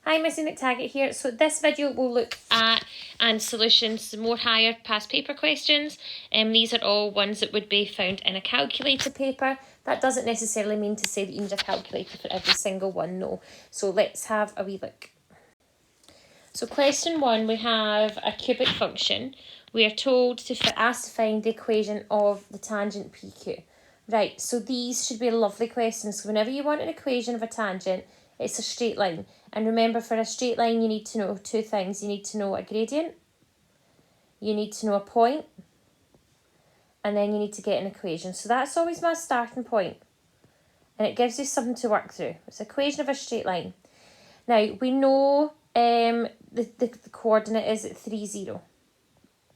Hi, Missy McTaggart here. So this video will look at solutions to more higher past paper questions. These are all ones that would be found in a calculator paper. That doesn't necessarily mean to say that you need a calculator for every single one, no. So let's have a wee look. So question 1, we have a cubic function. We are told to ask to find the equation of the tangent PQ. Right, so these should be lovely questions. So whenever you want an equation of a tangent, it's a straight line. And remember, for a straight line, you need to know two things. You need to know a gradient, you need to know a point, and then you need to get an equation. So that's always my starting point. And it gives you something to work through. It's an equation of a straight line. Now, we know the coordinate is at 3, 0.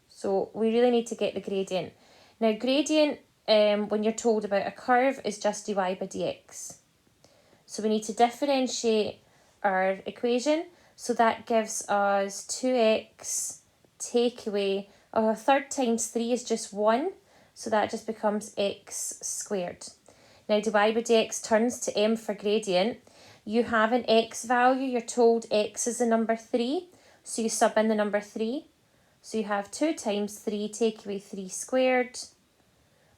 So we really need to get the gradient. Now, gradient, when you're told about a curve, is just dy by dx. So we need to differentiate our equation. So that gives us 2x take away, a third times 3 is just 1. So that just becomes x squared. Now dy by dx turns to m for gradient. You have an x value, you're told x is the number 3. So you sub in the number 3. So you have 2 times 3 take away 3 squared,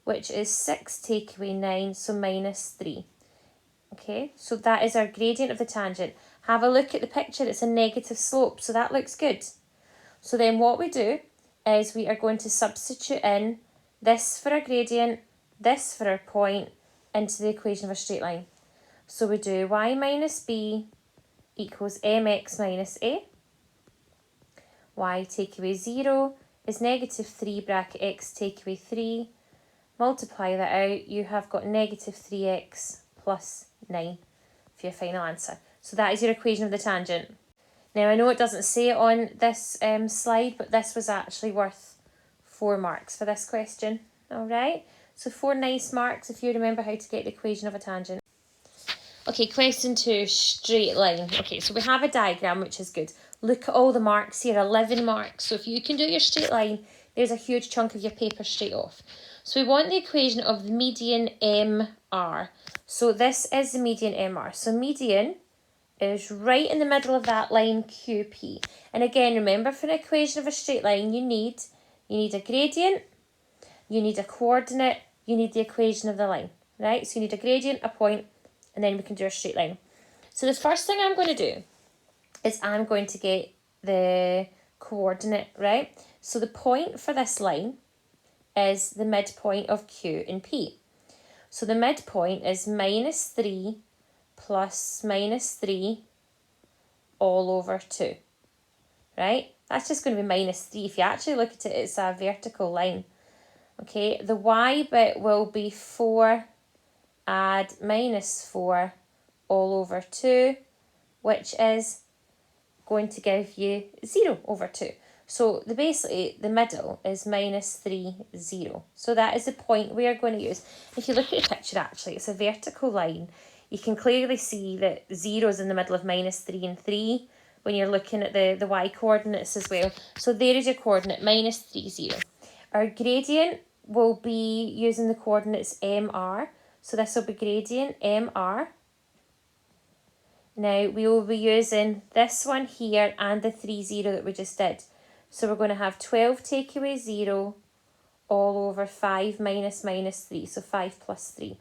which is 6 take away 9, so minus 3. Okay, so that is our gradient of the tangent. Have a look at the picture, it's a negative slope, so that looks good. So then what we do is we are going to substitute in this for our gradient, this for our point, into the equation of a straight line. So we do y minus b equals mx minus a. Y take away 0 is negative 3 bracket x take away 3. Multiply that out, you have got negative 3x plus 9 for your final answer. So that is your equation of the tangent. Now I know it doesn't say it on this slide, but this was actually worth 4 marks for this question. Alright, so 4 nice marks if you remember how to get the equation of a tangent. Okay, question 2, straight line. Okay, so we have a diagram, which is good. Look at all the marks here, 11 marks. So if you can do your straight line, there's a huge chunk of your paper straight off. So we want the equation of the median MR. So this is the median MR. So median is right in the middle of that line QP. And again, remember, for an equation of a straight line, you need a gradient, you need a coordinate, you need the equation of the line, right? So you need a gradient, a point, and then we can do a straight line. So the first thing I'm going to do is I'm going to get the coordinate, right? So the point for this line is the midpoint of Q and P. So the midpoint is minus 3 plus minus 3 all over 2, right? That's just going to be minus 3. If you actually look at it, it's a vertical line. Okay, the y bit will be 4 add minus 4 all over 2, which is going to give you 0 over 2. So basically the middle is minus 3, 0. So that is the point we are going to use. If you look at the picture, actually, it's a vertical line. You can clearly see that 0 is in the middle of minus 3 and 3 when you're looking at the y coordinates as well. So there is your coordinate, minus 3, 0. Our gradient will be using the coordinates MR. So this will be gradient MR. Now we will be using this one here and the 3, 0 that we just did. So we're going to have 12 take away 0 all over 5 minus minus 3. So 5 plus 3.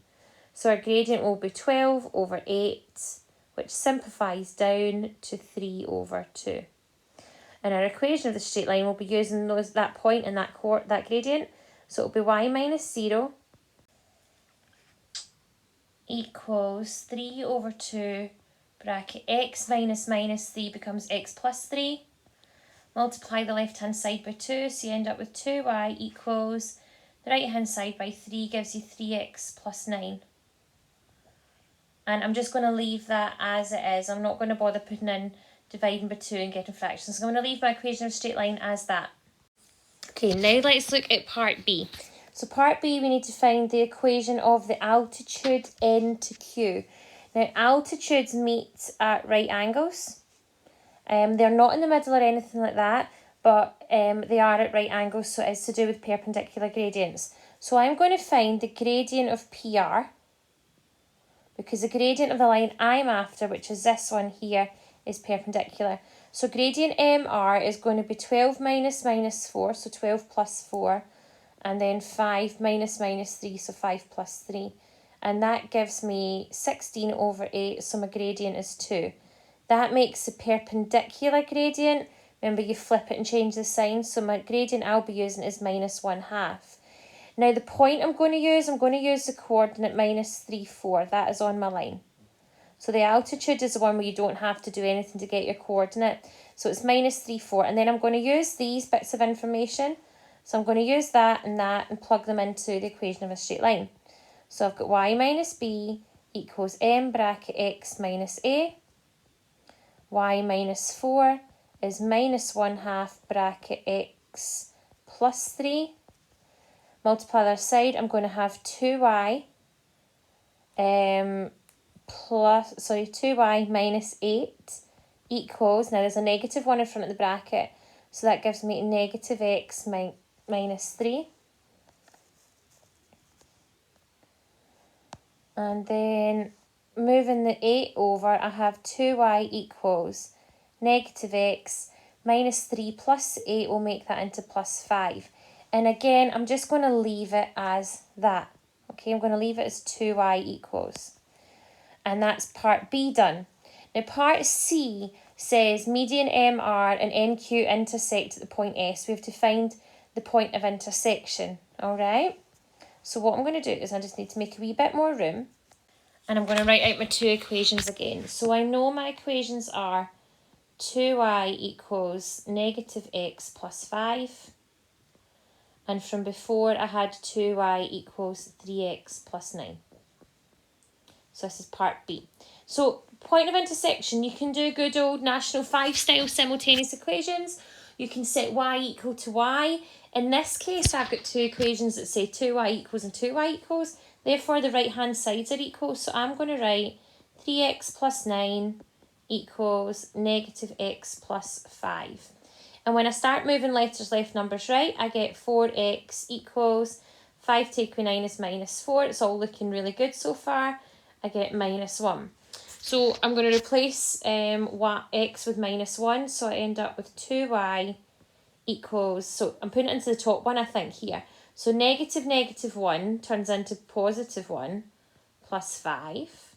So our gradient will be 12 over 8, which simplifies down to 3 over 2. And our equation of the straight line will be using that point and that gradient. So it will be y minus 0 equals 3 over 2 bracket x minus minus 3 becomes x plus 3. Multiply the left hand side by 2, so you end up with 2y equals the right hand side by 3 gives you 3x plus 9. And I'm just going to leave that as it is. I'm not going to bother putting in dividing by 2 and getting fractions. So I'm going to leave my equation of a straight line as that. Okay, now let's look at part B. So part B, we need to find the equation of the altitude N to Q. Now, altitudes meet at right angles. They're not in the middle or anything like that, but they are at right angles, so it's to do with perpendicular gradients. So I'm going to find the gradient of PR, because the gradient of the line I'm after, which is this one here, is perpendicular. So gradient MR is going to be 12 minus 4, so 12 plus 4, and then 5 minus 3, so 5 plus 3. And that gives me 16 over 8, so my gradient is 2. That makes the perpendicular gradient. Remember, you flip it and change the sign, so my gradient I'll be using is minus 1/2. Now the point I'm going to use the coordinate minus 3, 4. That is on my line. So the altitude is the one where you don't have to do anything to get your coordinate. So it's minus 3, 4. And then I'm going to use these bits of information. So I'm going to use that and plug them into the equation of a straight line. So I've got y minus b equals m bracket x minus a. Y minus 4 is minus 1/2 bracket x plus 3. Multiply the other side, I'm going to have 2y 2y minus 8 equals, now there's a negative 1 in front of the bracket, so that gives me negative x minus 3. And then moving the 8 over, I have 2y equals negative x minus 3 plus 8 will make that into plus 5. And again, I'm just going to leave it as that. Okay, I'm going to leave it as 2y equals. And that's part B done. Now part C says median MR and NQ intersect at the point S. We have to find the point of intersection, all right? So what I'm going to do is I just need to make a wee bit more room. And I'm going to write out my two equations again. So I know my equations are 2y equals negative x plus 5. And from before I had 2y equals 3x plus 9. So this is part B. So point of intersection, you can do good old National 5 style simultaneous equations. You can set y equal to y. In this case, I've got two equations that say 2y equals and 2y equals. Therefore, the right hand sides are equal. So I'm going to write 3x plus 9 equals negative x plus 5. And when I start moving letters left, numbers right, I get 4x equals 5 take away 9 is minus 4. It's all looking really good so far. I get minus 1. So I'm going to replace x with minus 1. So I end up with 2y equals, so I'm putting it into the top one, I think, here. So negative 1 turns into positive 1 plus 5.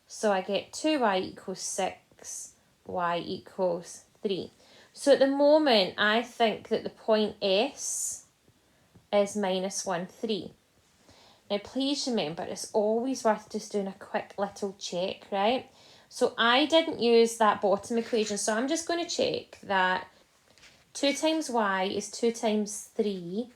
So I get 2y equals 6, y equals 3. So at the moment, I think that the point S is minus 1, 3. Now, please remember, it's always worth just doing a quick little check, right? So I didn't use that bottom equation, so I'm just going to check that 2 times y is 2 times 3,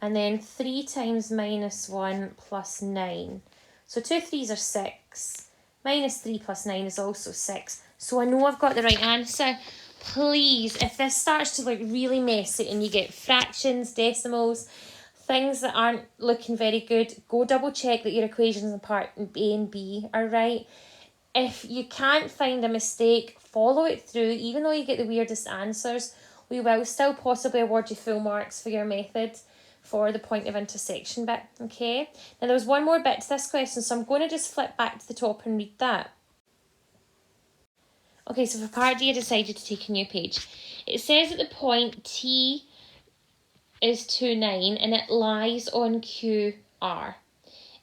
and then 3 times minus 1 plus 9. So 2 3s are 6, minus 3 plus 9 is also 6. So I know I've got the right answer. Please, if this starts to look really messy and you get fractions, decimals, things that aren't looking very good, go double check that your equations in part A and B are right. If you can't find a mistake, follow it through. Even though you get the weirdest answers, we will still possibly award you full marks for your method for the point of intersection bit, okay? Now there was one more bit to this question, so I'm going to just flip back to the top and read that. Okay, so for part D, I decided to take a new page. It says that the point T is 2, 9, and it lies on QR.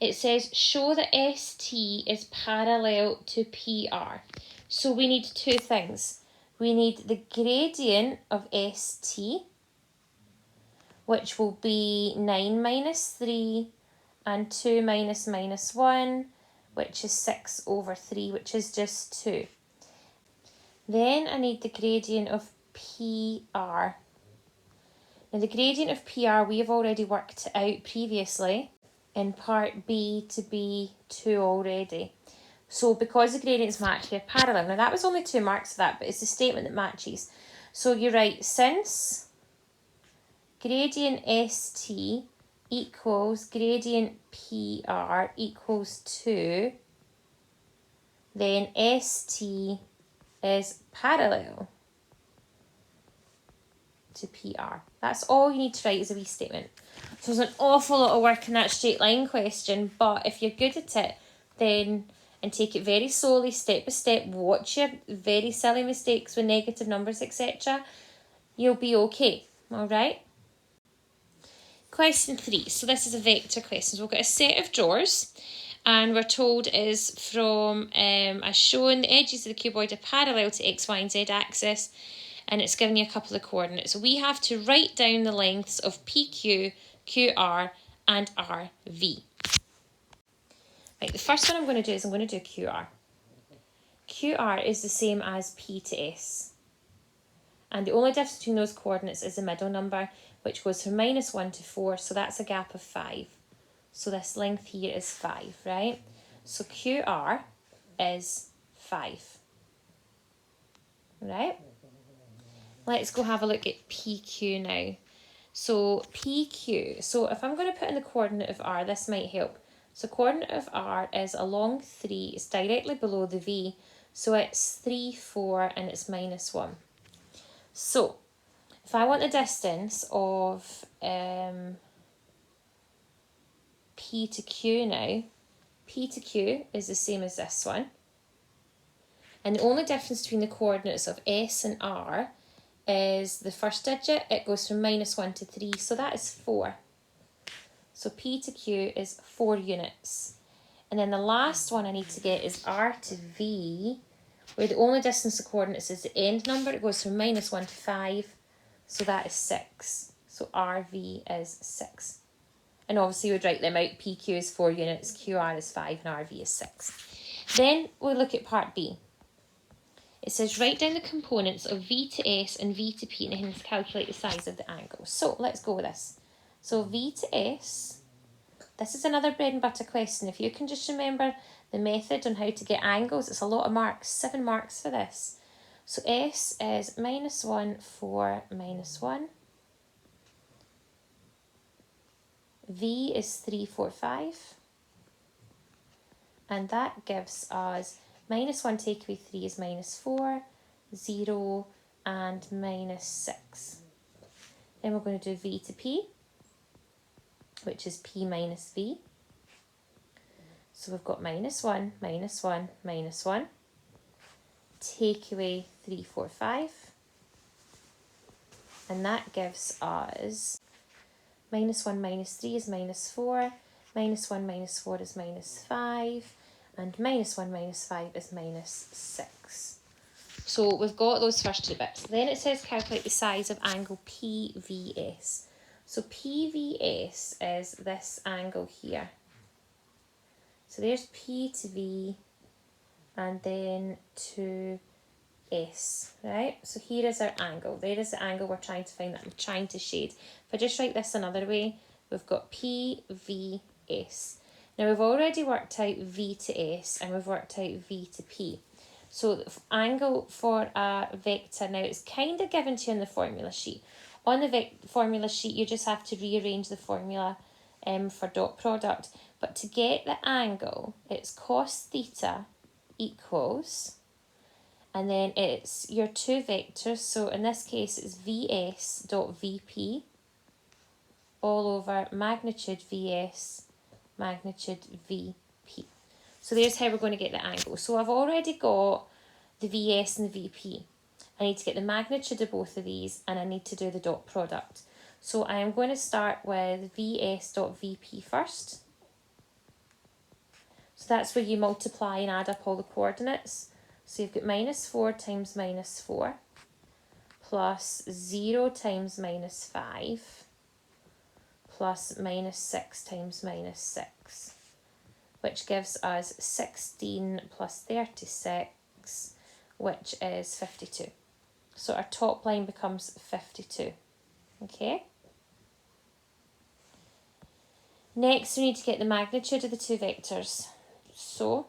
It says, show that ST is parallel to PR. So we need two things. We need the gradient of ST, which will be 9 minus 3, and 2 minus minus 1, which is 6 over 3, which is just 2. Then I need the gradient of PR. Now the gradient of PR, we have already worked it out previously in part B to be 2 already. So because the gradients match, they're parallel. Now that was only 2 marks for that, but it's the statement that matches. So you write, since gradient ST equals gradient PR equals 2, then ST is parallel to PR. That's all you need to write as a wee statement. So there's an awful lot of work in that straight line question, but if you're good at it, then and take it very slowly, step by step. Watch your very silly mistakes with negative numbers, etc. You'll be okay, all right? Question 3. So this is a vector question. So we've got a set of drawers, and we're told is from, as shown, the edges of the cuboid are parallel to x, y, and z axis, and it's giving you a couple of coordinates. So we have to write down the lengths of PQ, QR, and RV. Right, the first one I'm going to do is I'm going to do QR. QR is the same as P to S. And the only difference between those coordinates is the middle number, which goes from -1 to 4, so that's a gap of 5. So this length here is 5, right? So QR is 5. Right? Let's go have a look at PQ now. So PQ, so if I'm going to put in the coordinate of R, this might help. So coordinate of R is along 3, it's directly below the V, so it's 3, 4, and it's -1. So if I want the distance of P to Q now, P to Q is the same as this one. And the only difference between the coordinates of S and R is the first digit. It goes from -1 to 3, so that is 4. So P to Q is 4 units. And then the last one I need to get is R to V, where the only distance of coordinates is the end number. It goes from -1 to 5, so that is 6. So RV is 6. And obviously we'd write them out. PQ is 4 units, QR is 5, and RV is 6. Then we look at part B. It says write down the components of V to S and V to P and hence calculate the size of the angle. So let's go with this. So V to S, this is another bread and butter question. If you can just remember the method on how to get angles, it's a lot of marks, 7 marks for this. So S is -1, 4, -1. V is 3, 4, 5. And that gives us -1 take away 3 is -4, 0, and -6. Then we're going to do V to P, which is P minus V. So we've got -1, -1, -1. Take away 3, 4, 5. And that gives us -1 minus 3 is -4, -1 minus 4 is -5, and -1 minus 5 is -6. So we've got those first 2 bits. Then it says calculate the size of angle PVS. So PVS is this angle here. So there's P to V and then to S, right? So here is our angle. There is the angle we're trying to find that I'm trying to shade. If I just write this another way, we've got PVS. Now we've already worked out V to S and we've worked out V to P. So the angle for a vector, now it's kind of given to you in the formula sheet. On the formula sheet, you just have to rearrange the formula for dot product. But to get the angle, it's cos theta equals, and then it's your 2 vectors. So in this case, it's Vs dot Vp all over magnitude Vs, magnitude Vp. So there's how we're going to get the angle. So I've already got the Vs and the Vp. I need to get the magnitude of both of these and I need to do the dot product. So I am going to start with Vs dot Vp first. So that's where you multiply and add up all the coordinates. So you've got -4 times -4 plus 0 times -5 plus -6 times -6, which gives us 16 plus 36, which is 52. So our top line becomes 52, okay? Next, we need to get the magnitude of the 2 vectors. So,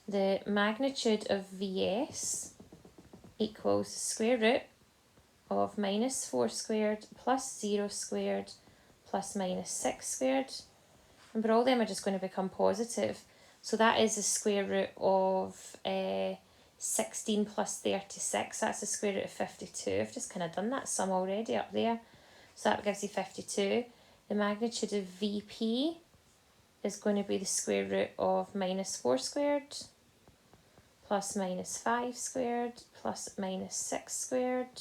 the magnitude of Vs equals the square root of -4 squared plus 0 squared plus -6 squared. Remember, all them are just going to become positive. So that is the square root of 16 plus 36. That's the square root of 52. I've just kind of done that sum already up there. So that gives you 52. The magnitude of Vp is going to be the square root of -4 squared plus -5 squared plus -6 squared,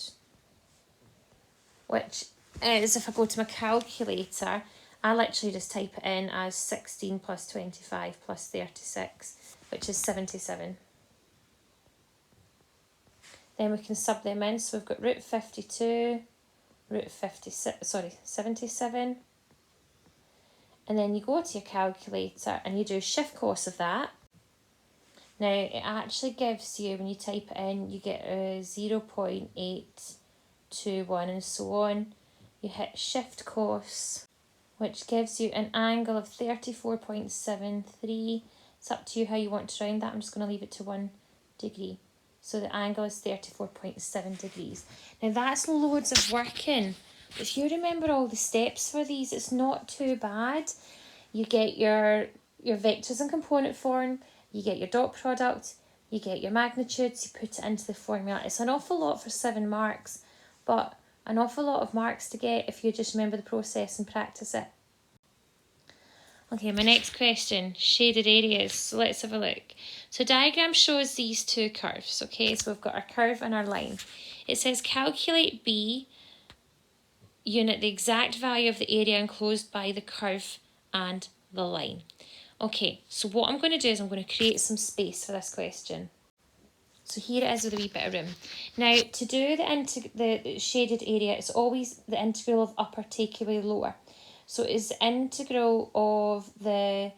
which is, if I go to my calculator, I literally just type it in as 16 plus 25 plus 36, which is 77. Then we can sub them in, so we've got root 52, root 56, sorry, 77. And then you go to your calculator and you do shift cos of that. Now it actually gives you, when you type it in, you get a 0.821 and so on. You hit shift cos, which gives you an angle of 34.73. It's up to you how you want to round that. I'm just going to leave it to 1 degree. So the angle is 34.7 degrees. Now that's loads of working. If you remember all the steps for these, it's not too bad. You get your vectors in component form, you get your dot product, you get your magnitudes, you put it into the formula. It's an awful lot for 7 marks, but an awful lot of marks to get if you just remember the process and practice it. Okay, my next question, shaded areas. So let's have a look. So diagram shows these two curves, okay? So we've got our curve and our line. It says calculate B unit the exact value of the area enclosed by the curve and the line. Okay, so what I'm going to do is I'm going to create some space for this question. So here it is with a wee bit of room. Now, to do the shaded area, it's always the integral of upper take away lower. So it's the integral of the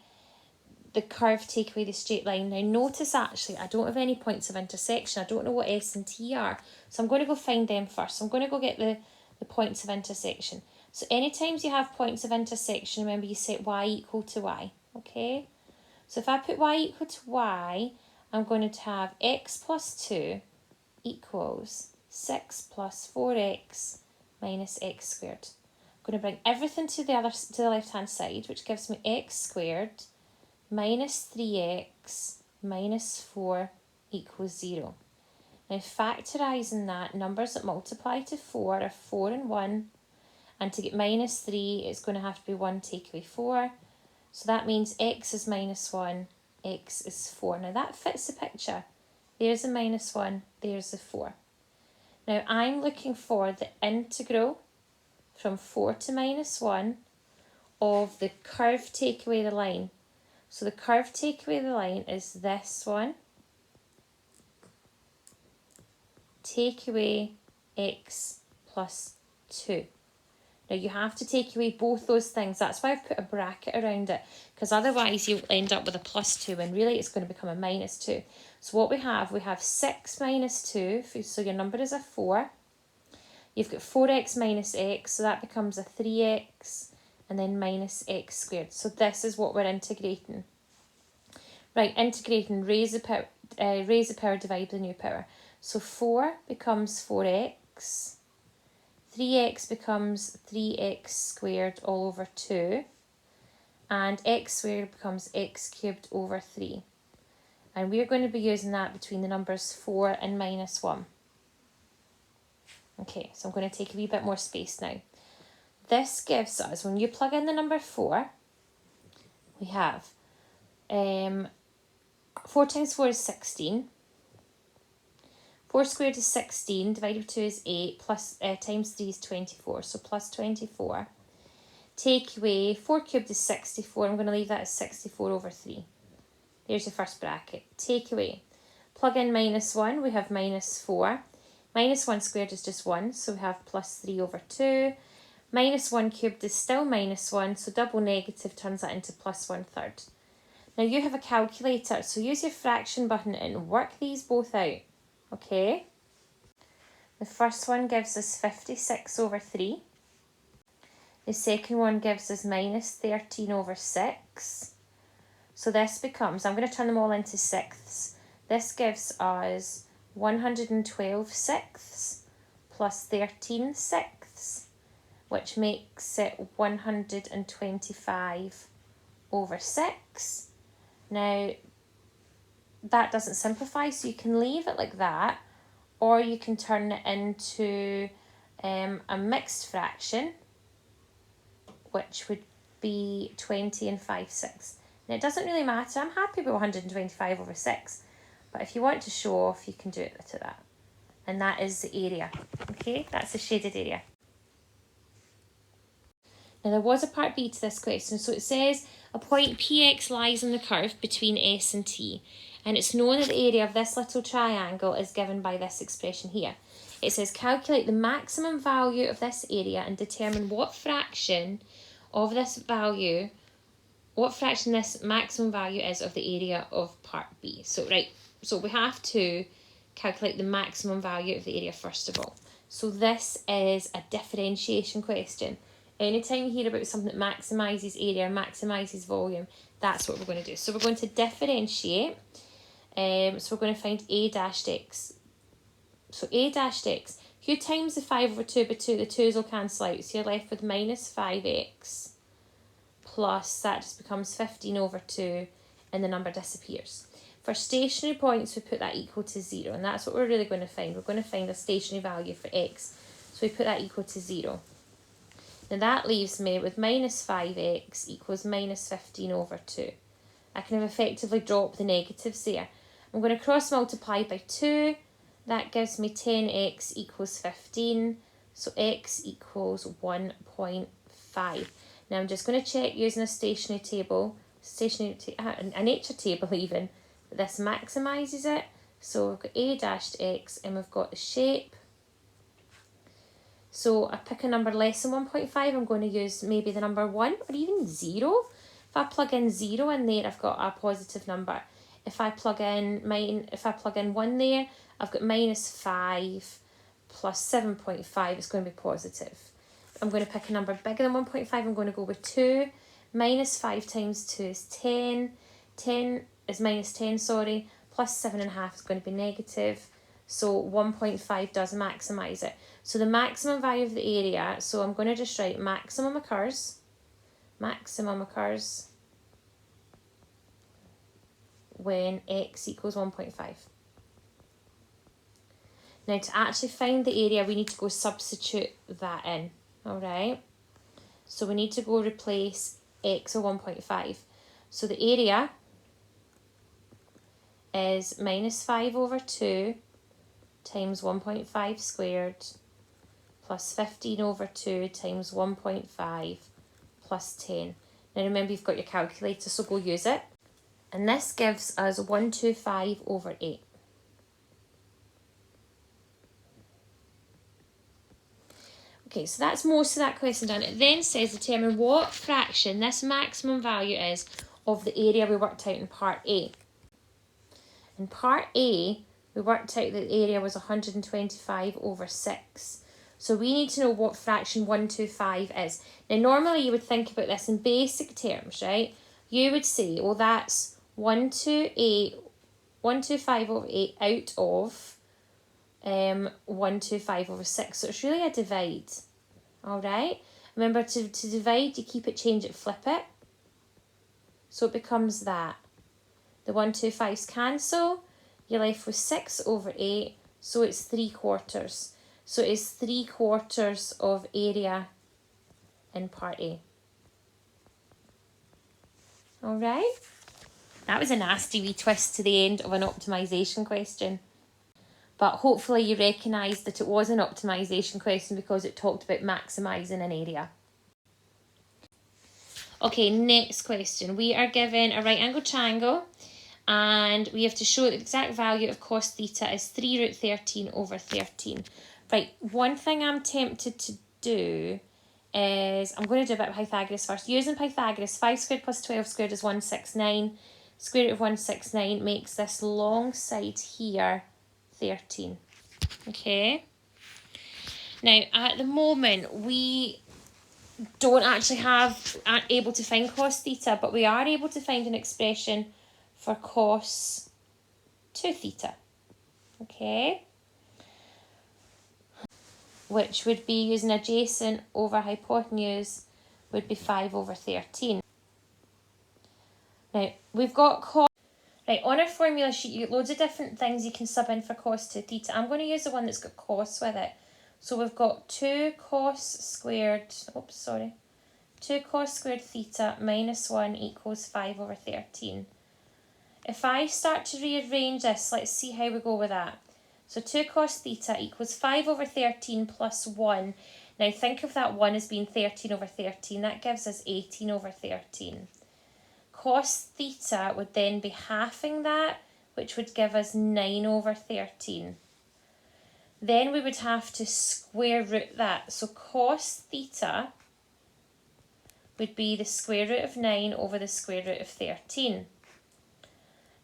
curve take away the straight line. Now notice actually I don't have any points of intersection. I don't know what S and T are. So I'm going to go find them first. So I'm going to go get the points of intersection. So anytime you have points of intersection, remember you set y equal to y. Okay? So if I put y equal to y, I'm going to have x plus 2 equals 6 plus 4x minus x squared. I'm going to bring everything to the left hand side, which gives me x squared minus 3x minus 4 equals 0. Now factorising that, numbers that multiply to 4 are 4 and 1, and to get minus 3 it's going to have to be 1 take away 4. So that means x is minus 1, x is 4. Now that fits the picture. There's a minus 1, there's a 4. Now I'm looking for the integral from 4 to minus 1 of the curve take away the line. So the curve take away the line is this one. Take away x plus 2. Now you have to take away both those things. That's why I've put a bracket around it, because otherwise you'll end up with a plus 2 and really it's going to become a minus 2. So what we have 6 minus 2, so your number is a 4. You've got 4x minus x, so that becomes a 3x, and then minus x squared. So this is what we're integrating. Right, integrating, raise the power, divide the new power. So 4 becomes 4x, 3x becomes 3x squared all over 2, and x squared becomes x cubed over 3. And we're going to be using that between the numbers 4 and minus 1. Okay, so I'm going to take a wee bit more space now. This gives us, when you plug in the number 4, we have 4 times 4 is 16. 4 squared is 16, divided by 2 is 8, plus times 3 is 24, so plus 24. Take away, 4 cubed is 64, I'm going to leave that as 64 over 3. There's your first bracket. Take away. Plug in minus 1, we have minus 4. Minus 1 squared is just 1, so we have plus 3 over 2. Minus 1 cubed is still minus 1, so double negative turns that into plus 1/3. Now you have a calculator, so use your fraction button and work these both out. Okay? The first one gives us 56 over 3. The second one gives us minus 13 over 6. So this becomes, I'm going to turn them all into sixths. This gives us 112 sixths plus 13 sixths, which makes it 125 over 6. Now, that doesn't simplify, so you can leave it like that, or you can turn it into a mixed fraction, which would be 20 and 5/6. Now it doesn't really matter, I'm happy with 125 over 6. But if you want to show off, you can do it to that. And that is the area, okay? That's the shaded area. Now there was a part B to this question. So it says a point PX lies on the curve between S and T. And it's known that the area of this little triangle is given by this expression here. It says calculate the maximum value of this area and determine what fraction of this value, what fraction this maximum value is of the area of part B. So so we have to calculate the maximum value of the area first of all. So this is a differentiation question. Anytime you hear about something that maximises area, maximises volume, that's what we're going to do. So we're going to differentiate. So we're going to find a dashed x. So a dashed x, if you times the 5 over 2 by 2, the 2's will cancel out. So you're left with minus 5x plus, that just becomes 15 over 2, and the number disappears. For stationary points, we put that equal to 0, and that's what we're really going to find. We're going to find a stationary value for x. So we put that equal to 0. Now that leaves me with minus 5x equals minus 15 over 2. I can have effectively dropped the negatives there. I'm going to cross multiply by 2. That gives me 10x equals 15. So x equals 1.5. Now I'm just going to check using a stationary table, a nature table even, that this maximises it. So we've got a dashed x and we've got the shape. So I pick a number less than 1.5, I'm going to use maybe the number 1 or even 0. If I plug in 0 in there, I've got a positive number. If I plug in 1 there, I've got minus 5 plus 7.5, it's going to be positive. I'm going to pick a number bigger than 1.5, I'm going to go with 2. Minus 5 times 2 is 10. 10 is minus 10, sorry. Plus 7.5 is going to be negative. So 1.5 does maximise it. So the maximum value of the area, so I'm going to just write maximum occurs when x equals 1.5. Now to actually find the area, we need to go substitute that in, alright? So we need to go replace x or 1.5. So the area is minus 5 over 2 times 1.5 squared plus 15 over 2 times 1.5 plus 10. Now remember, you've got your calculator, so go use it. And this gives us 125 over 8. Okay, so that's most of that question done. It then says determine what fraction this maximum value is of the area we worked out in part A. In part A, we worked out that the area was 125 over 6. So we need to know what fraction 125 is. Now normally you would think about this in basic terms, right? You would say, well, that's 125 over 8 out of 125 over 6. So it's really a divide. Alright? Remember, to divide, you keep it, change it, flip it. So it becomes that. The 125's cancel. You're left with 6 over 8. So it's 3/4. So it's 3/4 of area in part A. Alright? That was a nasty wee twist to the end of an optimisation question. But hopefully you recognised that it was an optimisation question because it talked about maximising an area. Okay, next question. We are given a right angled triangle and we have to show that the exact value of cos theta is 3 root 13 over 13. Right, one thing I'm tempted to do is, I'm going to do a bit of Pythagoras first. Using Pythagoras, 5 squared plus 12 squared is 169. Square root of 169 makes this long side here 13. Okay. Now, at the moment, we don't actually aren't able to find cos theta, but we are able to find an expression for cos 2 theta. Okay. Which would be, using adjacent over hypotenuse, would be 5 over 13. Now, we've got cos. Right, on our formula sheet, you get loads of different things you can sub in for cos 2 theta. I'm going to use the one that's got cos with it. So we've got 2 cos squared, 2 cos squared theta minus 1 equals 5 over 13. If I start to rearrange this, let's see how we go with that. So 2 cos theta equals 5 over 13 plus 1. Now think of that 1 as being 13 over 13. That gives us 18 over 13. Cos theta would then be halving that, which would give us 9 over 13. Then we would have to square root that. So cos theta would be the square root of 9 over the square root of 13.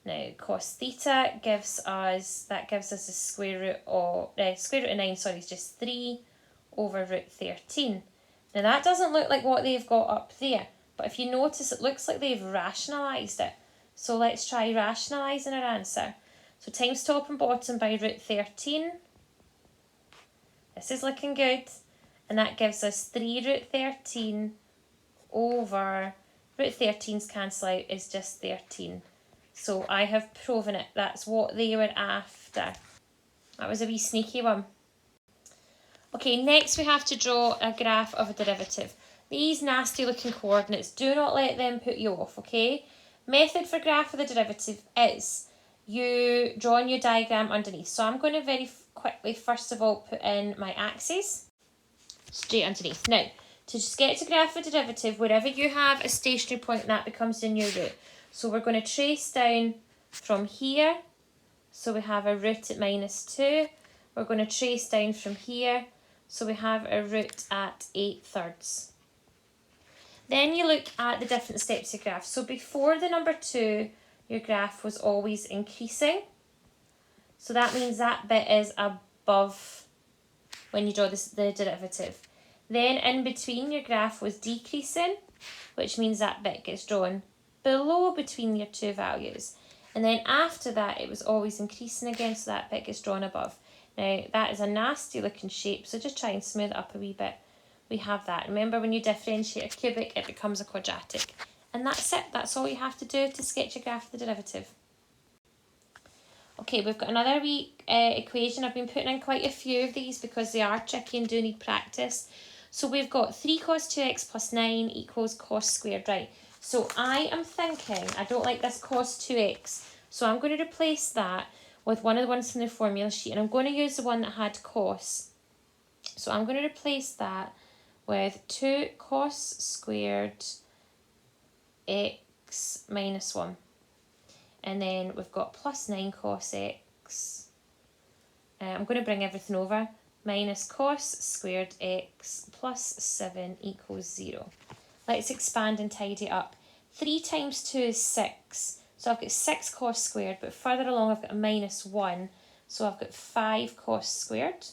Now cos theta gives us the square root of 9, is just 3 over root 13. Now that doesn't look like what they've got up there, but if you notice it looks like they've rationalised it. So let's try rationalising our answer. So times top and bottom by root 13. This is looking good, and that gives us 3 root 13 over root 13's cancel out is just 13. So I have proven it. That's what they were after. That was a wee sneaky one. Okay, next we have to draw a graph of a derivative. These nasty looking coordinates, do not let them put you off, okay? Method for graph of the derivative is you draw a new diagram underneath. So I'm going to very quickly, first of all, put in my axes straight underneath. Now, to just get to graph of a derivative, wherever you have a stationary point, that becomes the new root. So we're going to trace down from here. So we have a root at minus 2. We're going to trace down from here. So we have a root at 8/3. Then you look at the different steps of graph. So before the number 2, your graph was always increasing. So that means that bit is above when you draw the derivative. Then in between, your graph was decreasing, which means that bit gets drawn below between your two values. And then after that, it was always increasing again, so that bit gets drawn above. Now, that is a nasty looking shape, so just try and smooth it up a wee bit. We have that. Remember, when you differentiate a cubic, it becomes a quadratic. And that's it. That's all you have to do to sketch a graph of the derivative. Okay, we've got another wee equation. I've been putting in quite a few of these because they are tricky and do need practice. So we've got 3 cos 2x plus 9 equals cos squared, right? So I am thinking, I don't like this cos 2x, so I'm going to replace that with one of the ones from the formula sheet, and I'm going to use the one that had cos. So I'm going to replace that with 2 cos squared x minus 1. And then we've got plus 9 cos x. I'm going to bring everything over. Minus cos squared x plus 7 equals 0. Let's expand and tidy up. 3 times 2 is 6. So I've got 6 cos squared, but further along I've got a minus 1. So I've got 5 cos squared.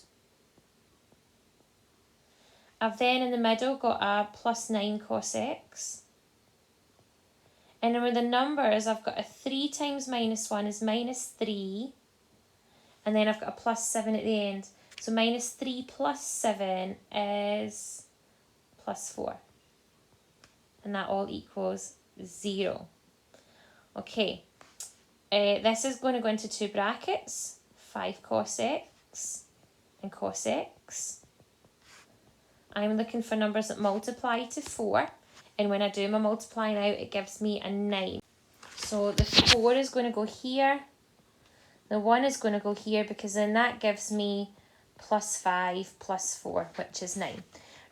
I've then in the middle got a plus 9 cos x. And then with the numbers, I've got a 3 times minus 1 is minus 3. And then I've got a plus 7 at the end. So minus 3 plus 7 is plus 4. And that all equals 0. Okay. This is going to go into 2 brackets. 5 cos x and cos x. I'm looking for numbers that multiply to 4. And when I do my multiplying out, it gives me a 9. So the 4 is going to go here. The 1 is going to go here because then that gives me plus 5 plus 4, which is 9.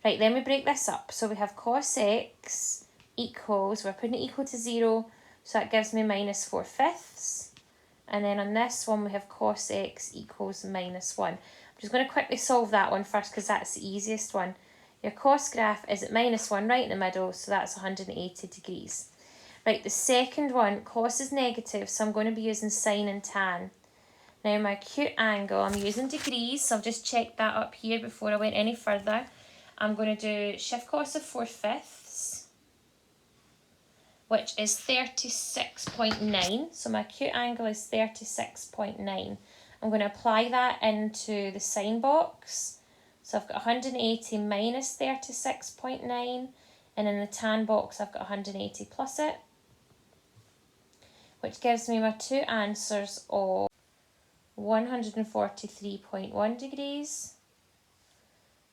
Right, then we break this up. So we have cos x equals, we're putting it equal to 0, so that gives me minus 4/5. And then on this one, we have cos x equals minus 1. I'm just going to quickly solve that one first because that's the easiest one. Your cos graph is at minus 1 right in the middle, so that's 180 degrees. Right, the second one, cos is negative, so I'm going to be using sine and tan. Now my acute angle, I'm using degrees, so I've just checked that up here before I went any further. I'm going to do shift cos of 4/5, which is 36.9. So my acute angle is 36.9. I'm going to apply that into the sine box. So I've got 180 minus 36.9, and in the tan box I've got 180 plus it, which gives me my two answers of 143.1 degrees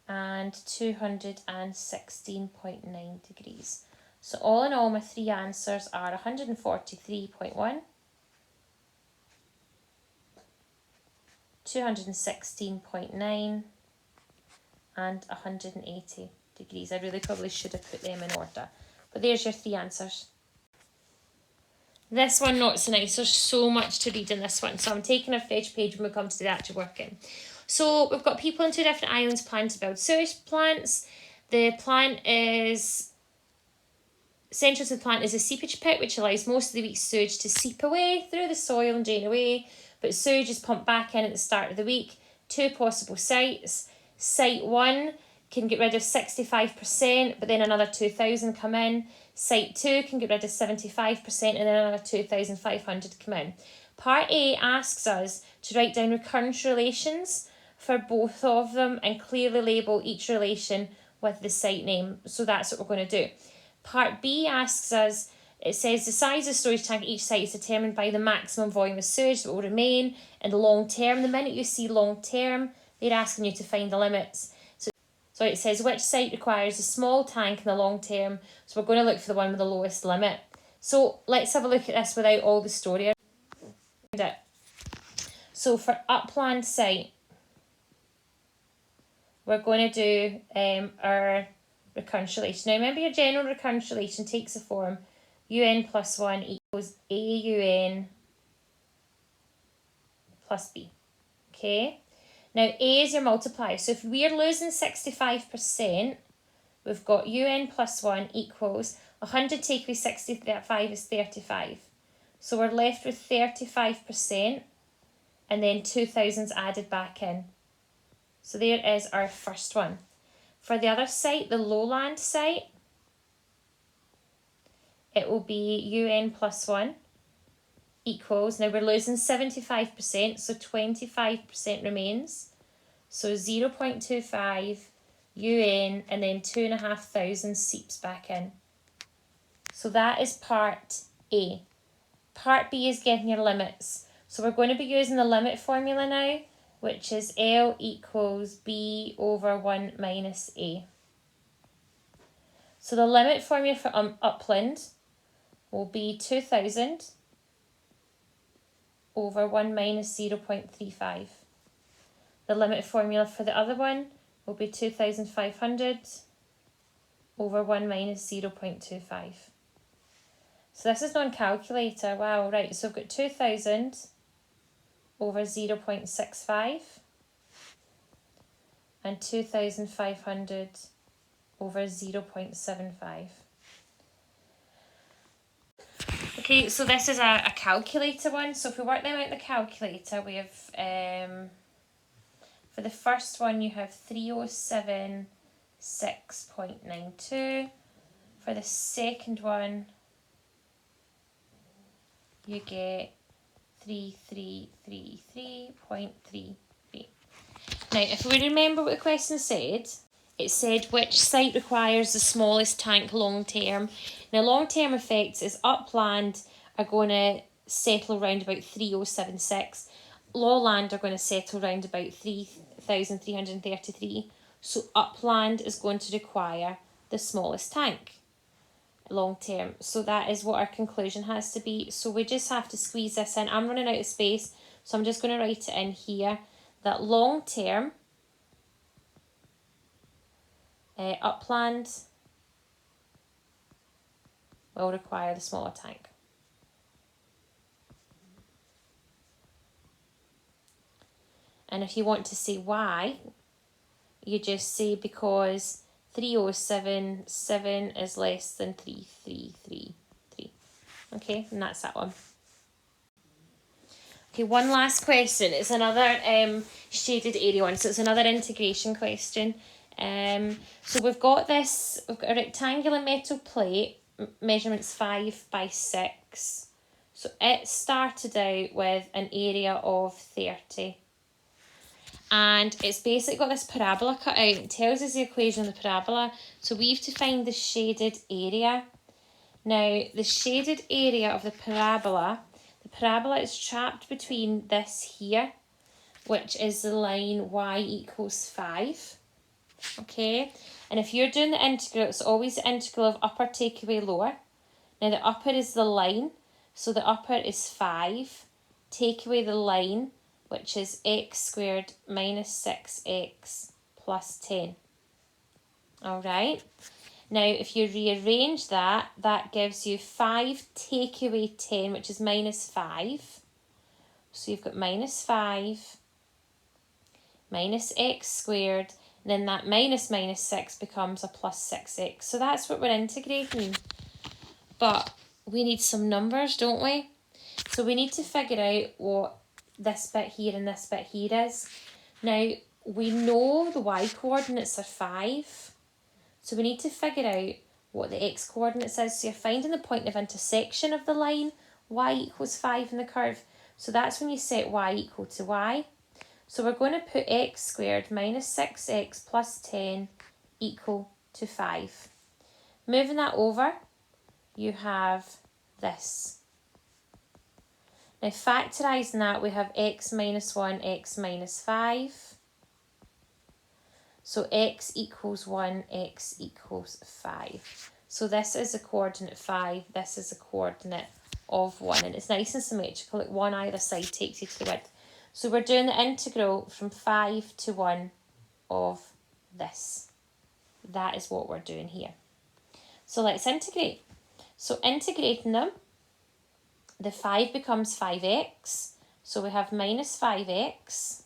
and 216.9 degrees. So all in all, my three answers are 143.1, 216.9 and 180 degrees. I really probably should have put them in order. But there's your three answers. This one not so nice. There's so much to read in this one. So I'm taking a fresh page when we come to the actual working. So we've got people on two different islands planning to build sewage plants. The plant is... Central to the plant is a seepage pit, which allows most of the week's sewage to seep away through the soil and drain away. But sewage is pumped back in at the start of the week. Two possible sites. Site 1 can get rid of 65%, but then another 2,000 come in. Site 2 can get rid of 75% and then another 2,500 come in. Part A asks us to write down recurrence relations for both of them and clearly label each relation with the site name. So that's what we're going to do. Part B asks us, it says the size of storage tank at each site is determined by the maximum volume of sewage that will remain in the long term. The minute you see long term, they're asking you to find the limits. So it says which site requires a small tank in the long term. So we're going to look for the one with the lowest limit. So let's have a look at this without all the story around it. So for upland site, we're going to do our recurrence relation. Now remember, your general recurrence relation takes the form un plus 1 equals AUN plus B. Okay? Now A is your multiplier. So if we're losing 65%, we've got un plus 1 equals 100 take away 65 is 35. So we're left with 35% and then 2,000's added back in. So there is our first one. For the other site, the lowland site, it will be un plus 1 equals, now we're losing 75%, so 25% remains. So 0.25 un and then 2,500 seeps back in. So that is part A. Part B is getting your limits. So we're going to be using the limit formula now, which is L equals B over 1 minus A. So the limit formula for upland will be 2,000 over 1 minus 0.35. The limit formula for the other one will be 2,500 over 1 minus 0.25. So this is non-calculator. Wow, right. So we've got 2,000 over 0.65 and 2,500 over 0.75. Okay, so this is a calculator one. So if we work them out in the calculator, we have, for the first one, you have 307.6.92. For the second one, you get 3333.33. Now, if we remember what the question said, it said which site requires the smallest tank long term. Now, long term effects is upland are going to settle around about 3076. Lowland are going to settle around about 3,333. So upland is going to require the smallest tank long term. So that is what our conclusion has to be. So we just have to squeeze this in. I'm running out of space, so I'm just going to write it in here that long term upland will require the smaller tank. And if you want to say why, you just say because 3077 is less than 3333. Okay, and that's that one. Okay, one last question. It's another shaded area one, so it's another integration question. So we've got a rectangular metal plate, measurements 5 by 6. So it started out with an area of 30. And it's basically got this parabola cut out. It tells us the equation of the parabola. So we have to find the shaded area. Now, the shaded area of the parabola is trapped between this here, which is the line y equals 5. Okay, and if you're doing the integral, it's always the integral of upper take away lower. Now the upper is the line, so the upper is 5. Take away the line, which is x squared minus 6x plus 10. Alright, now if you rearrange that, that gives you 5 take away 10, which is minus 5. So you've got minus 5 minus x squared, and then that minus 6 becomes a plus 6x. So that's what we're integrating. But we need some numbers, don't we? So we need to figure out what this bit here and this bit here is. Now, we know the y coordinates are 5. So we need to figure out what the x coordinates is. So you're finding the point of intersection of the line, y equals 5 in the curve. So that's when you set y equal to y. So we're going to put x squared minus 6x plus 10 equal to 5. Moving that over, you have this. Now factorising that, we have x minus 1, x minus 5. So x equals 1, x equals 5. So this is a coordinate 5, this is a coordinate of 1. And it's nice and symmetrical, like 1 either side takes you to the width. So we're doing the integral from 5 to 1 of this. That is what we're doing here. So let's integrate. So integrating them, the 5 becomes 5x. So we have minus 5x.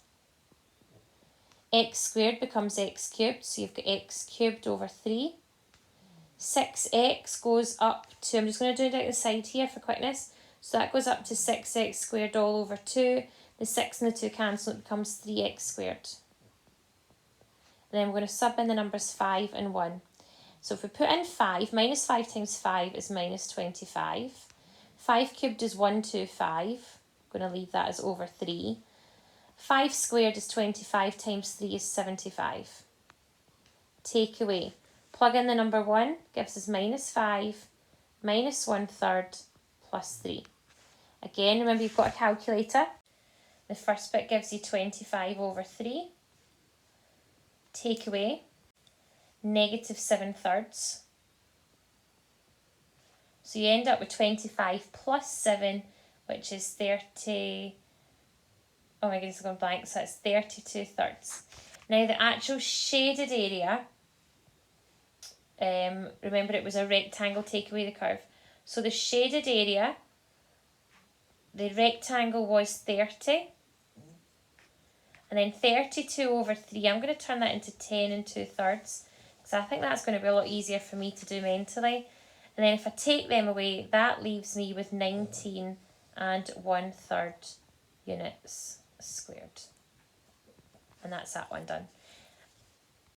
X squared becomes x cubed. So you've got x cubed over 3. 6x goes up to, I'm just going to do it out the side here for quickness. So that goes up to 6x squared all over 2. The 6 and the 2 cancel, it becomes 3x squared. And then we're going to sub in the numbers 5 and 1. So if we put in 5, minus 5 times 5 is minus 25. 5 cubed is 125. I'm going to leave that as over 3. 5 squared is 25 times 3 is 75. Take away. Plug in the number 1, gives us minus 5, minus 1/3, plus 3. Again, remember you've got a calculator. The first bit gives you 25 over 3. Take away, negative 7/3. So you end up with 25 plus 7, which is 30. Oh my goodness, I'm going blank. So it's 32/3. Now the actual shaded area, remember it was a rectangle, take away the curve. So the shaded area, the rectangle was 30. And then 32 over 3, I'm going to turn that into 10 2/3. Because I think that's going to be a lot easier for me to do mentally. And then if I take them away, that leaves me with 19 1/3 units squared. And that's that one done.